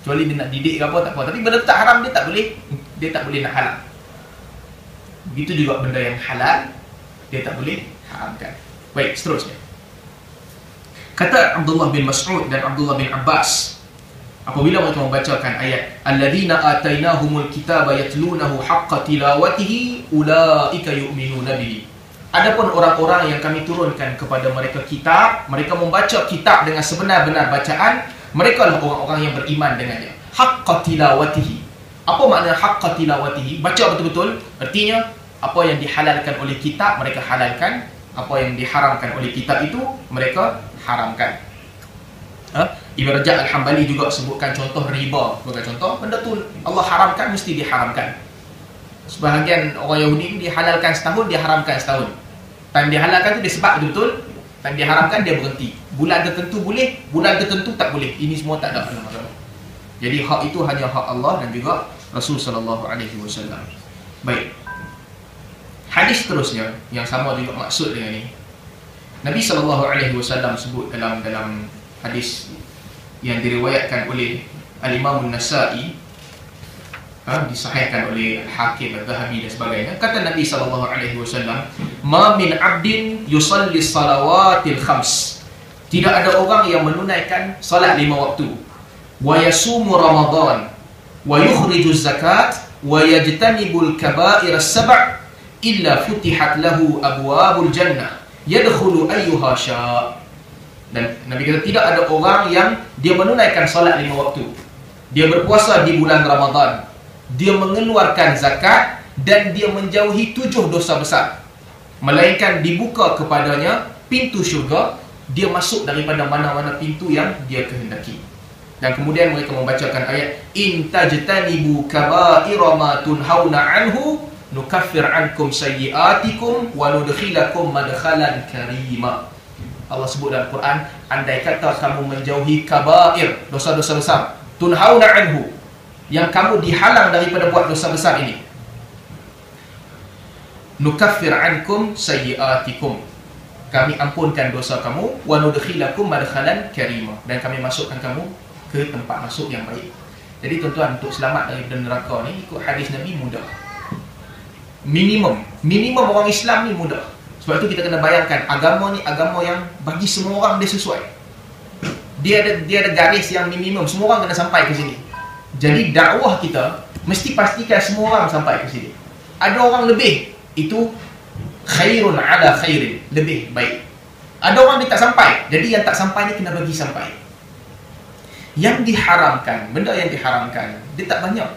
Kecuali dia nak didik ke apa, tak apa. Tapi benda tu tak haram, dia tak boleh nak halal. Begitu juga benda yang halal, dia tak boleh haramkan. Baik, seterusnya. Kata Abdullah bin Mas'ud dan Abdullah bin Abbas apabila mereka membacakan ayat alladzina atainahumul kitaba yatlunahu haqqa tilawatihi ulaika yu'minuna bihi. Adapun orang-orang yang kami turunkan kepada mereka kitab, mereka membaca kitab dengan sebenar-benar bacaan, mereka adalah orang-orang yang beriman dengannya. Haqqa tilawatihi. Apa makna haqqa tilawatihi? Baca betul-betul, artinya apa yang dihalalkan oleh kitab mereka halalkan, apa yang diharamkan oleh kitab itu mereka haramkan. Ibn Rajab Al-Hambali juga sebutkan contoh riba. Sebagai contoh, benda tu Allah haramkan, mesti diharamkan. Sebahagian orang Yahudi dia halalkan setahun, dia haramkan setahun. Time dia halalkan tu dia sebab betul-betul, time dia haramkan dia berhenti. Bulan tertentu boleh, bulan tertentu tak boleh. Ini semua tak ada dalam agama. Jadi hak itu hanya hak Allah dan juga Rasul SAW. Baik. Hadis seterusnya yang sama juga maksud dengan ini. Nabi SAW sebut dalam hadis yang diriwayatkan oleh Al-Imam An-Nasa'i, disahihkan oleh Hakim Al-Zahabi dan sebagainya. Kata Nabi SAW, "Ma min 'abdin yusalli salawatil khams." Tidak ada orang yang menunaikan salat 5 waktu. Wa yasumu Ramadan wa yukhriju zakat wa yajtanibul kaba'ir as-sab' illa futihat lahu abwabul jannah yadkhulu ayyuha sya'. Dan Nabi kata tidak ada orang yang dia menunaikan salat 5 waktu, dia berpuasa di bulan Ramadan, dia mengeluarkan zakat dan dia menjauhi 7 dosa besar, melainkan dibuka kepadanya pintu syurga, dia masuk daripada mana-mana pintu yang dia kehendaki. Dan kemudian mereka membacakan ayat in tajtanibu kaba'ira ma tunhauna anhu nukaffir ankum sayyi'atikum wa nudkhilakum madkhalan karima. Allah sebut dalam Quran, andai kata kamu menjauhi kaba'ir, dosa-dosa besar, tunhauna anhu, yang kamu dihalang daripada buat dosa besar ini, nukaffir ankum sayyi'atikum, kami ampunkan dosa kamu, wa nudkhilakum madkhalan karima, dan kami masukkan kamu ke tempat masuk yang baik. Jadi tuan-tuan, untuk selamat daripada neraka ni ikut hadis Nabi mudah. Minimum orang Islam ni mudah. Sebab itu kita kena bayangkan agama ni agama yang bagi semua orang dia sesuai. Dia ada garis yang minimum, semua orang kena sampai ke sini. Jadi dakwah kita mesti pastikan semua orang sampai ke sini. Ada orang lebih, itu khairun ala khairin, lebih baik. Ada orang dia tak sampai, jadi yang tak sampai ni kena bagi sampai. Yang diharamkan, benda yang diharamkan, dia tak banyak.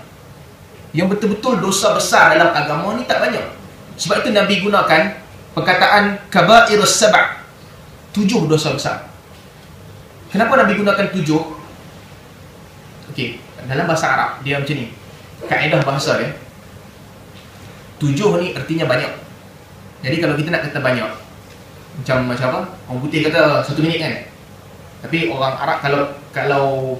Yang betul-betul dosa besar dalam agama ni tak banyak. Sebab itu Nabi gunakan perkataan kaba'irus sab', 7 dosa besar. Kenapa Nabi gunakan 7? Okey, dalam bahasa Arab dia macam ni. Kaedah bahasa dia, 7 ni artinya banyak. Jadi kalau kita nak kata banyak, macam apa? Orang putih kata 1 minit kan. Tapi orang Arab kalau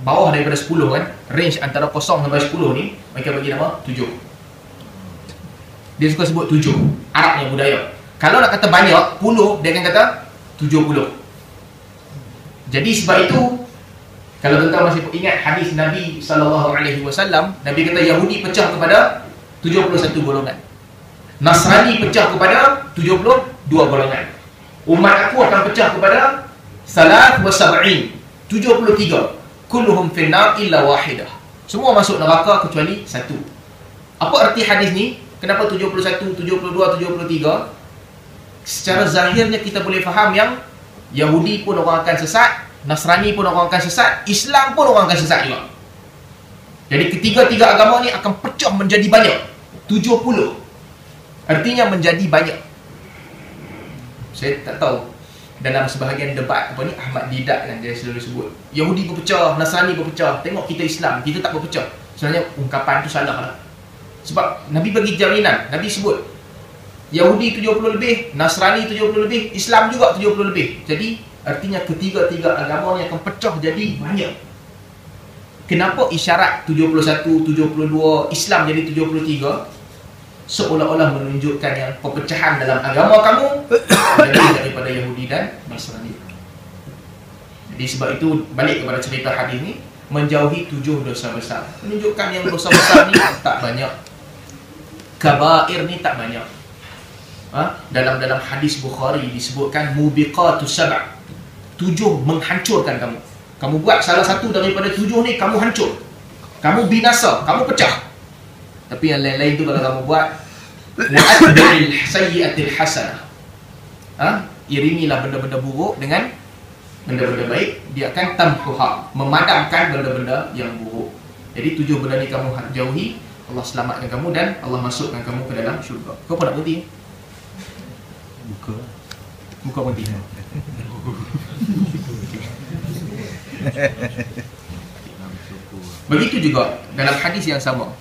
bawah daripada 10 kan, range antara 0 sampai 10 ni, mereka bagi nama 7. Dia suka sebut 7. Arabnya budaya. Kalau nak kata banyak, 10, dia akan kata 70. Jadi sebab itu, kalau tuan-tuan masih ingat hadis Nabi SAW, Nabi kata Yahudi pecah kepada 71 golongan. Nasrani pecah kepada 72 golongan. Umat aku akan pecah kepada 73. 73. Kulluhum finnar illa wahidah. Semua masuk neraka kecuali satu. Apa arti hadis ni? Kenapa 71, 72, 73? Secara zahirnya kita boleh faham yang Yahudi pun orang akan sesat, Nasrani pun orang akan sesat, Islam pun orang akan sesat juga. Jadi ketiga-tiga agama ni akan pecah menjadi banyak. 70. Artinya menjadi banyak. Saya tak tahu, dalam sebahagian debat apa ni, Ahmad Didat kan, dia selalu sebut Yahudi berpecah, Nasrani berpecah, tengok kita Islam, kita tak berpecah. Sebenarnya ungkapan tu salah lah. Sebab Nabi bagi jaminan, Nabi sebut Yahudi 70 lebih, Nasrani 70 lebih, Islam juga 70 lebih. Jadi artinya ketiga-tiga agama ni akan pecah jadi banyak. Kenapa isyarat 71, 72, Islam jadi 73? Seolah-olah menunjukkan yang perpecahan dalam agama kamu lebih daripada Yahudi dan Nasrani. Jadi sebab itu, balik kepada cerita hadis ni, menjauhi 7 dosa besar, menunjukkan yang dosa besar ni tak banyak, kabair ni tak banyak. Dalam hadis Bukhari disebutkan mubiqatus sab', 7 menghancurkan kamu. Kamu buat salah satu daripada 7 ni, kamu hancur, kamu binasa, kamu pecah. Tapi yang lain-lain tu kalau kamu buat, wa'atbi'il sayyi'atil hasanah, irimilah benda-benda buruk dengan benda-benda baik, dia akan tamhuha, memadamkan benda-benda yang buruk. Jadi 7 benda ni kamu jauhi, Allah selamatkan kamu dan Allah masukkan kamu ke dalam syurga. Kau apa nak berhenti? Buka berhenti. Begitu juga dalam hadis yang sama.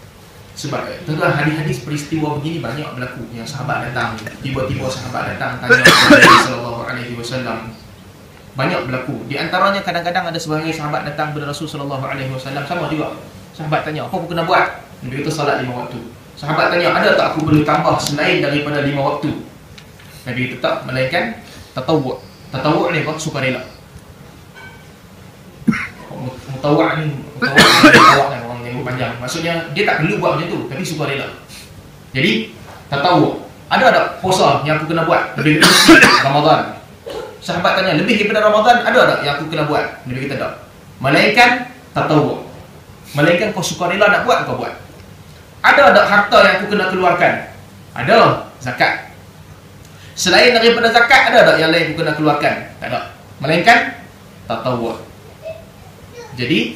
Sebab tuan-tuan, hadis-hadis peristiwa begini banyak berlaku. Yang sahabat datang, tiba-tiba sahabat datang tanya kepada Nabi sallallahu alaihi wasallam. Banyak berlaku. Di antaranya kadang-kadang ada sebahagian sahabat datang kepada Rasul sallallahu alaihi wasallam, sama juga. Sahabat tanya, apa aku kena buat? Nabi kata salat 5 waktu. Sahabat tanya, ada tak aku boleh tambah selain daripada 5 waktu? Nabi kata tak, melainkan tatawwu'. Tatawwu' ni apa? Sukarela. Mutawwa' ni, mutawwa' kan orang yang panjang. Maksudnya dia tak perlu buat macam tu, tapi sukarela. Jadi tatawwu'. Ada tak puasa yang aku kena buat lebih dari Ramadan? Sahabat tanya, lebih daripada Ramadan ada tak yang aku kena buat? Nabi kata tak. Melainkan tatawwu'. Melainkan kau sukarela nak buat, kau buat. Ada tak harta yang aku kena keluarkan? Ada. Zakat. Selain daripada zakat, ada tak yang lain aku kena keluarkan? Tak ada. Melainkan tatawwu'. Jadi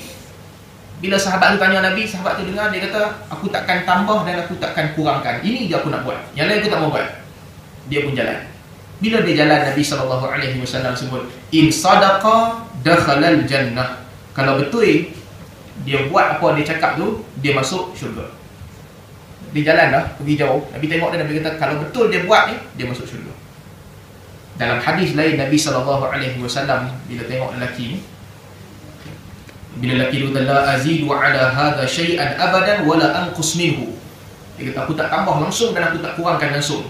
bila sahabat tu tanya Nabi, sahabat tu dengar, dia kata, aku takkan tambah dan aku takkan kurangkan. Ini je aku nak buat, yang lain aku tak mau buat. Dia pun jalan. Bila dia jalan, Nabi SAW sebut, in sadaqa dakhalal jannah. Kalau betul dia buat apa dia cakap tu, dia masuk syurga. Dia jalan dah, pergi jauh. Nabi tengok dia, Nabi kata, kalau betul dia buat ni, dia masuk syurga. Dalam hadis lain, Nabi SAW bila tengok lelaki ni, bila lelaki tu kata, la azidu ala hadha syai'an abadan wala anqus minhu. Dia kata, aku tak tambah langsung dan aku tak kurangkan langsung.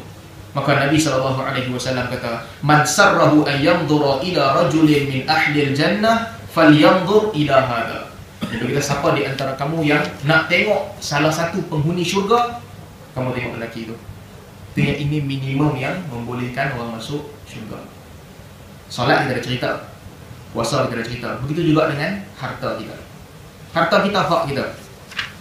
Maka Nabi SAW kata, man sarrahu an yanzura ila rajulin min ahlil jannah falyanzur ila hadha. Jadi kita, siapa di antara kamu yang nak tengok salah satu penghuni syurga, kamu tengok lelaki itu. Itu yang ini minimum yang membolehkan orang masuk syurga. Solat kita ada cerita, puasa kita ada cerita. Begitu juga dengan harta kita. Harta kita hak kita.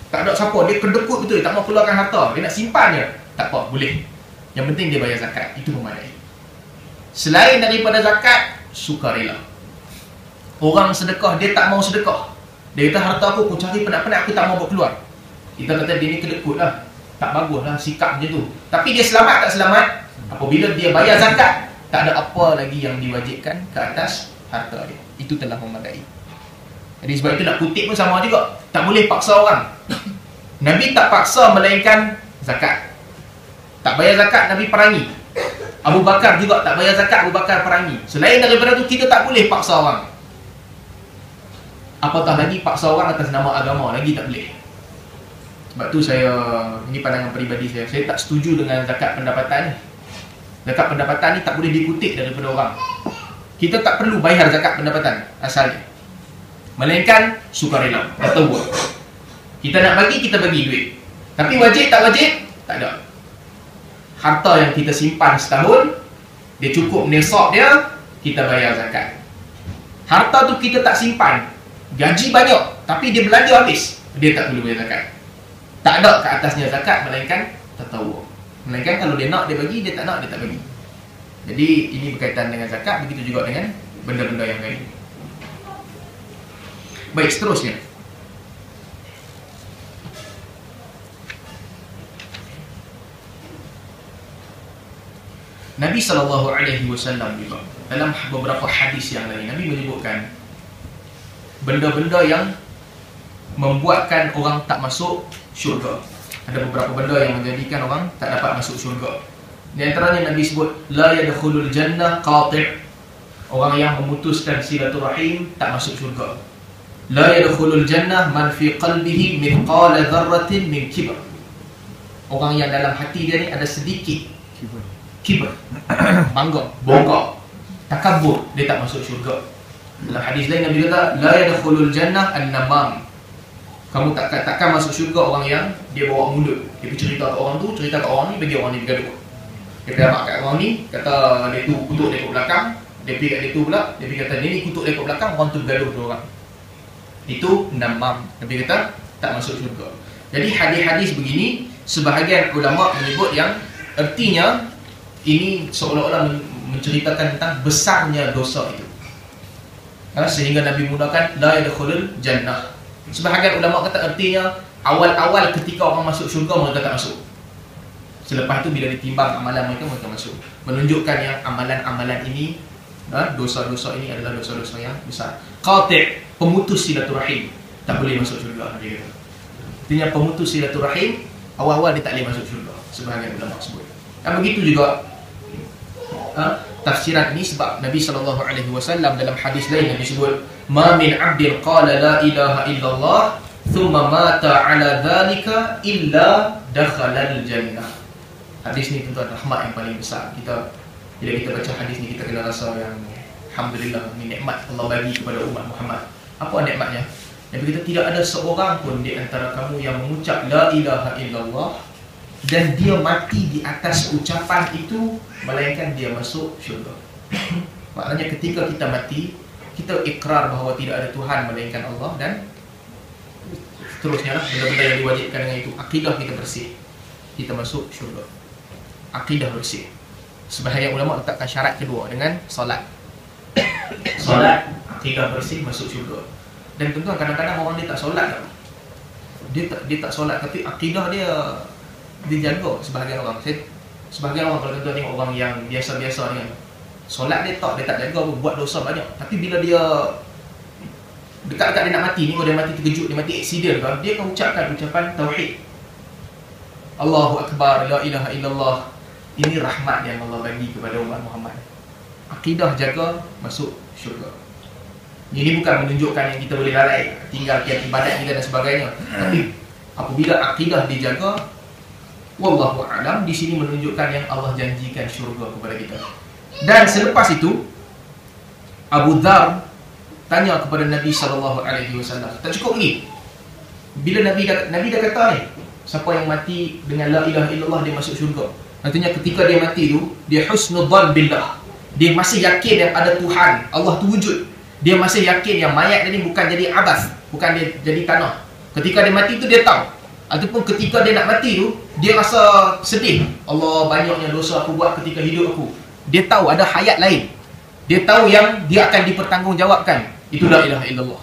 Tak ada siapa, dia kedekut betul, dia tak mau keluarkan harta, dia nak simpan je. Tak apa, boleh. Yang penting dia bayar zakat, itu memadai. Selain daripada zakat, sukarela. Orang sedekah, dia tak mau sedekah. Dia kata, harta aku cari penat-penat, aku tak mau buat keluar. Kita kata dia ni kedekut lah, tak bagus lah sikap macam tu. Tapi dia selamat tak selamat, apabila dia bayar zakat, tak ada apa lagi yang diwajibkan ke atas harta dia. Itu telah memadai. Jadi sebab itu nak kutip pun sama juga. Tak boleh paksa orang. Nabi tak paksa melainkan zakat. Tak bayar zakat, Nabi perangi. Abu Bakar juga tak bayar zakat, Abu Bakar perangi. Selain daripada itu, kita tak boleh paksa orang. Apatah lagi paksa orang atas nama agama, lagi tak boleh. Sebab tu ini pandangan peribadi saya tak setuju dengan zakat pendapatan ni. Zakat pendapatan ni tak boleh dikutip daripada orang. Kita tak perlu bayar zakat pendapatan asalnya, melainkan sukarela, tatawwu. Kita nak bagi, kita bagi duit. Tapi wajib tak wajib? Tak ada. Harta yang kita simpan setahun, dia cukup nisab dia, kita bayar zakat. Harta tu kita tak simpan, gaji banyak, tapi dia belanja habis, dia tak perlu bayar zakat. Tak ada ke atasnya zakat, melainkan tatawwu. Melainkan kalau dia nak, dia bagi, dia tak nak, dia tak bagi. Jadi ini berkaitan dengan zakat, begitu juga dengan benda-benda yang lain. Baik, seterusnya. Nabi SAW juga dalam beberapa hadis yang lain, Nabi menyebutkan benda-benda yang membuatkan orang tak masuk syurga. Ada beberapa benda yang menjadikan orang tak dapat masuk syurga. Di antaranya Nabi sebut la yadkhulul jannah qati'. Orang yang memutuskan silaturahim tak masuk syurga. La yadkhulul jannah man fi qalbihi mithqala dzarratin min kibr. Orang yang dalam hati dia ni ada sedikit kibr, bangga, bongkok, takabur, dia tak masuk syurga. Dalam hadis lain Nabi kata la yadkhulul jannah an-namam. Kamu takkan masuk syurga orang yang dia bawa mulut. Dia pergi cerita kat orang tu, cerita kat orang ni, bagi orang ni bergaduh. Dia pergi kat orang ni, kata dia tu kutuk dia kat belakang. Dia pergi kat dia tu pula, dia pergi kata dia ni kutuk dia kat belakang, orang tu bergaduh dua orang. Itu namam. Nabi kata tak masuk syurga. Jadi hadis-hadis begini, sebahagian ulama menyebut yang artinya ini seolah-olah menceritakan tentang besarnya dosa itu. Sehingga Nabi menggunakan la yadkhulul jannah. Sebahagian ulama kata artinya awal-awal ketika orang masuk syurga mereka tak masuk. Selepas itu bila ditimbang amalan mereka, mereka masuk. Menunjukkan yang amalan-amalan ini, dosa-dosa ini adalah dosa-dosa yang besar. Qati', pemutus silaturahim, tak boleh masuk syurga. Artinya pemutus silaturahim awal-awal dia tak boleh masuk syurga. Sebahagian ulama sebut. Dan begitu juga tafsiran ini sebab Nabi SAW dalam hadis lain Nabi sebut ma min 'abdin qala la ilaha illallah thumma mata 'ala dhalika illa dakhala al-jannah. Hadis ni tentu adalah rahmat yang paling besar. Bila kita baca hadis ni, kita kena rasa yang alhamdulillah, ni nikmat Allah bagi kepada umat Muhammad. Apa nikmatnya? Nabi kata tidak ada seorang pun di antara kamu yang mengucap la ilaha illallah dan dia mati di atas ucapan itu, melainkan dia masuk syurga. Maknanya ketika kita mati, kita ikrar bahawa tidak ada Tuhan melainkan Allah, dan seterusnya lah benda-benda yang diwajibkan dengan itu. Akidah kita bersih, kita masuk syurga. Akidah bersih. Sebahagian ulama letakkan syarat kedua dengan solat. Solat, akidah bersih, masuk syurga. Dan tentu kadang-kadang orang dia tak solat tau. Dia tak solat, tapi akidah dia jaga. Sebahagian orang kalau tuan tengok orang yang biasa-biasa dengan solat dia tak jaga pun, buat dosa banyak. Tapi bila dia dekat-dekat dia nak mati ni, kalau dia mati terkejut, dia mati accident kan, dia akan ucapkan ucapan tauhid. Allahu Akbar, la ilaha illallah. Ini rahmat yang Allah bagi kepada umat Muhammad. Akidah jaga, masuk syurga. Ini bukan menunjukkan yang kita boleh lalai tinggalkan ibadat kita dan sebagainya. Tapi apabila akidah dijaga, wallahu a'lam, di sini menunjukkan yang Allah janjikan syurga kepada kita. Dan selepas itu Abu Dhar tanya kepada Nabi SAW. Tak cukup lagi. Bila Nabi dah kata ni, siapa yang mati dengan la ilaha illallah dia masuk syurga. Artinya ketika dia mati tu, dia husnudzan billah. Dia masih yakin yang ada Tuhan, Allah tu wujud. Dia masih yakin yang mayat dia ni bukan jadi abas, bukan dia jadi tanah. Ketika dia mati tu dia tahu. Ataupun ketika dia nak mati tu, dia rasa sedih. Allah, banyaknya dosa aku buat ketika hidup aku. Dia tahu ada hayat lain. Dia tahu yang dia akan dipertanggungjawabkan. Itu la ilaha illallah.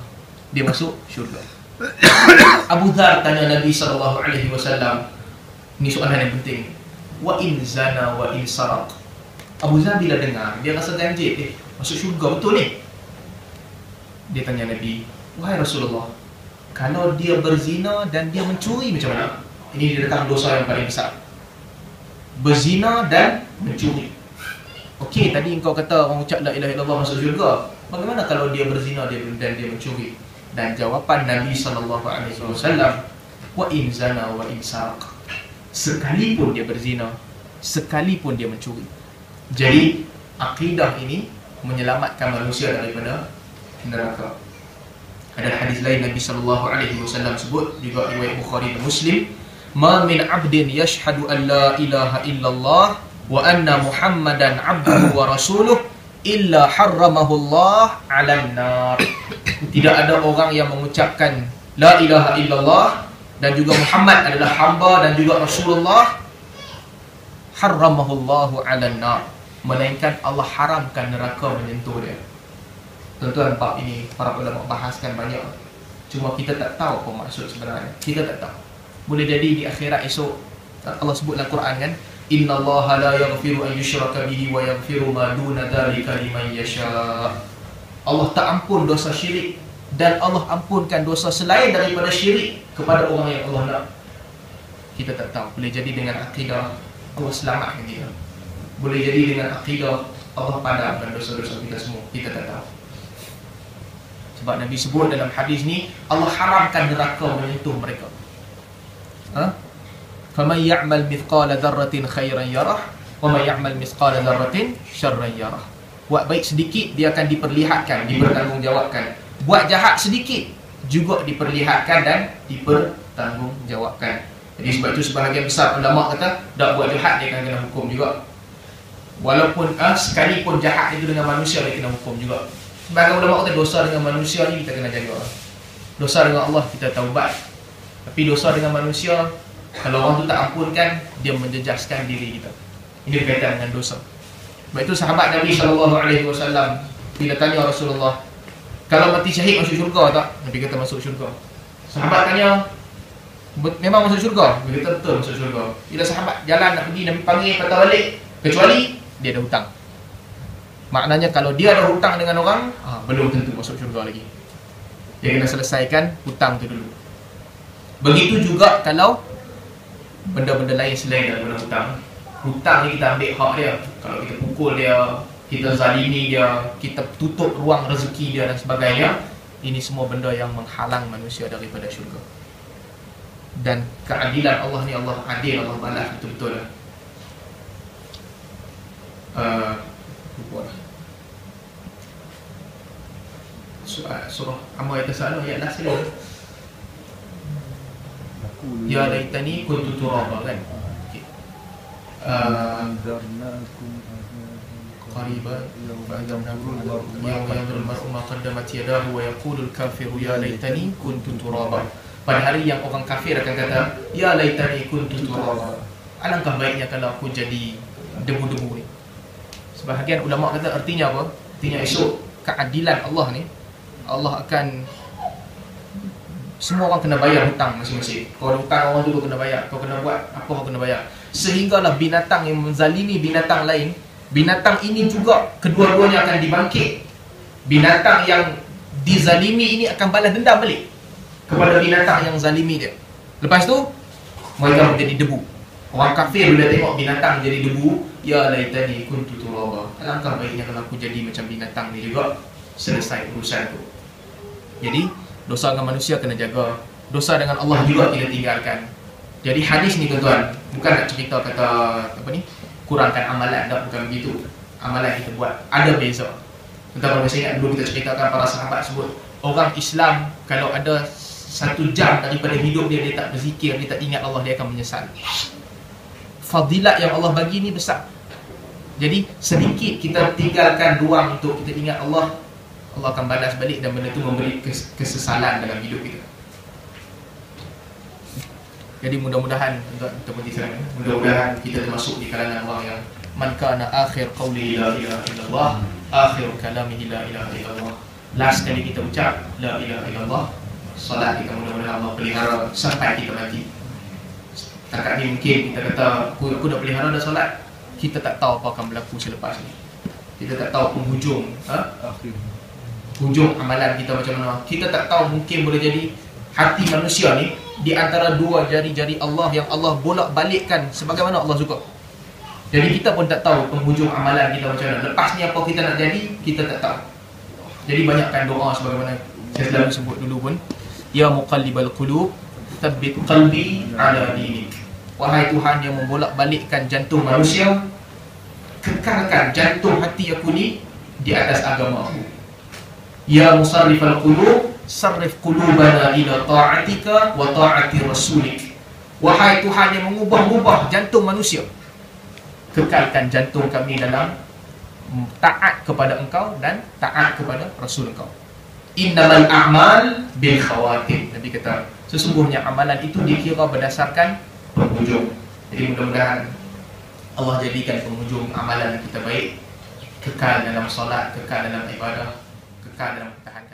Dia masuk syurga. Abu Dhar tanya Nabi SAW. Ini soalan yang penting. Wa in zana wa in saraq. Abu Dhar bila dengar, dia rasa ganjil. Masuk syurga betul ni? Dia tanya Nabi, wahai Rasulullah, kalau dia berzina dan dia mencuri macam mana? Ini dia datang dosa yang paling besar. Berzina dan mencuri. Okey, tadi engkau kata orang ucap la ilaha illallah masuk syurga. Bagaimana kalau dia berzina dan dia mencuri? Dan jawapan Nabi SAW, wa in zana wa in saraq. Sekalipun dia berzina, sekalipun dia mencuri. Jadi akidah ini menyelamatkan manusia daripada neraka. Ada hadis lain Nabi SAW sebut, juga riwayat Bukhari dan Muslim, ma min 'abdin yashhadu an la ilaha illallah wa anna Muhammadan 'abduhu wa rasuluh illa harramahu Allah 'alan nar. Tidak ada orang yang mengucapkan la ilaha illallah dan juga Muhammad adalah hamba dan juga Rasulullah, harramahu Allah 'alan nar, melainkan Allah haramkan neraka menyentuh dia. Tuan-tuan, bab ini para ulama bahaskan banyak, cuma kita tak tahu apa maksud sebenarnya. Kita tak tahu. Boleh jadi di akhirat esok Allah sebut dalam Quran kan, innallaha la yaghfiru an yushraka bihi wa yaghfiru ma duna dzalika liman yasha. Allah tak ampun dosa syirik, dan Allah ampunkan dosa selain daripada syirik kepada orang yang Allah nak. Kita tak tahu. Boleh jadi dengan akidah Allah selamatkan kita. Boleh jadi dengan akidah Allah padamkan dosa-dosa kita semua. Kita tak tahu. Sebab Nabi sebut dalam hadis ni, Allah haramkan neraka menyentuh mereka. Faman ya'mal mithqala dzarratin khairan yarah wa man ya'mal mithqala dzarratin syarran yarah. Buat baik sedikit dia akan diperlihatkan, dipertanggungjawabkan. Buat jahat sedikit juga diperlihatkan dan dipertanggungjawabkan. Jadi sebab itu sebahagian besar ulama kata, dak buat jahat dia akan kena hukum juga. Walaupun sekalipun jahat itu dengan manusia dia kena hukum juga. Sebagai ulama kata dosa dengan manusia ni kita kena jaga. Dosa dengan Allah kita taubat. Tapi dosa dengan manusia, kalau orang tu tak ampunkan, dia menjejaskan diri kita. Ini berkaitan dengan dosa. Sebab itu sahabat Nabi SAW bila tanya Rasulullah, kalau mati syahid masuk syurga tak? Nabi kata masuk syurga. Sahabat tanya, memang masuk syurga? Nabi kata betul masuk syurga. Bila sahabat jalan nak pergi, Nabi panggil patah balik, kecuali dia ada hutang. Maknanya kalau dia ada hutang dengan orang, belum tentu masuk syurga lagi. Dia kena selesaikan hutang tu dulu. Begitu juga kalau benda-benda lain selain daripada hutang. Hutang ni kita ambil hak dia. Kalau kita pukul dia, kita zalimi dia, kita tutup ruang rezeki dia dan sebagainya, ini semua benda yang menghalang manusia daripada syurga. Dan keadilan Allah ni, Allah adil, Allah balas betul-betul. Surah Amma ayat ke-1 ayat last sekali. Ya laitani kuntu turaba kan. Qariban fa'adamnakum yawma yadhurul mar'u ma qaddamat yadahu wa yaqulul kafiru ya laitani kuntu turaba. Pada hari yang orang kafir akan kata, ya laitani kuntu turaba. Alangkah baiknya kalau aku jadi debu-debu ni. Sebahagian ulama kata artinya apa? Artinya esok keadilan Allah ni, Allah akan, semua orang kena bayar hutang masing-masing. Kau ada hutang, orang tu kena bayar. Kau kena buat apa, kau kena bayar. Sehinggalah binatang yang menzalimi binatang lain, binatang ini juga kedua-duanya akan dibangkit. Binatang yang dizalimi ini akan balas dendam balik kepada binatang yang zalimi dia. Lepas tu mereka menjadi debu. Orang kafir bila tengok binatang jadi debu, ya laitani kuntu turaba. Alangkah baiknya kalau aku jadi macam binatang ni juga, selesai urusan tu. Jadi dosa dengan manusia kena jaga, dosa dengan Allah juga kita tinggalkan. Jadi hadis ni tuan-tuan, bukan nak cerita kata apa ni, kurangkan amalan, tak, bukan begitu. Amalan kita buat ada beza. Tuan-tuan, kalau masih ingat dulu kita ceritakan para sahabat sebut, orang Islam kalau ada 1 jam daripada hidup dia, dia tak berzikir, dia tak ingat Allah, dia akan menyesal. Fadilat yang Allah bagi ni besar. Jadi sedikit kita tinggalkan ruang untuk kita ingat Allah, Allah akan balas balik dan benda itu memberi kesesalan dalam hidup kita. Jadi mudah-mudahan mudah-mudahan kita termasuk di kalangan orang yang man kana akhir qawli la ilaha illallah, akhir kalamihi la ilaha illallah. Last kali kita ucap la ilaha illallah, solat kita mudah-mudahan Allah pelihara sampai kita mati. Setakat ni mungkin kita kata aku dah pelihara dah solat, kita tak tahu apa akan berlaku selepas ni. Kita tak tahu penghujung hujung amalan kita macam mana. Kita tak tahu, mungkin boleh jadi hati manusia ni di antara 2 jari-jari Allah yang Allah bolak-balikkan sebagaimana Allah suka. Jadi kita pun tak tahu penghujung amalan kita macam mana. Lepas ni apa kita nak jadi, kita tak tahu. Jadi banyakkan doa sebagaimana saya selalu sebut dulu pun, ya muqallibal qulub tsabbit qalbi ala dinik. Wahai Tuhan yang membolak-balikkan jantung manusia, kekalkan jantung hati aku ni di atas agama aku. Ya musarrifal qulub, sarrif qulubana ila ta'atika wa ta'ati rasulik. Wahai Tuhan yang mengubah-ubah jantung manusia, kekalkan jantung kami dalam taat kepada Engkau dan taat kepada Rasul Engkau. Innamal a'mal bil khawatim. Nabi kata, sesungguhnya amalan itu dikira berdasarkan penghujung. Jadi mudah-mudahan Allah jadikan penghujung amalan kita baik, kekal dalam solat, kekal dalam ibadah, kekal dalam ketahanan.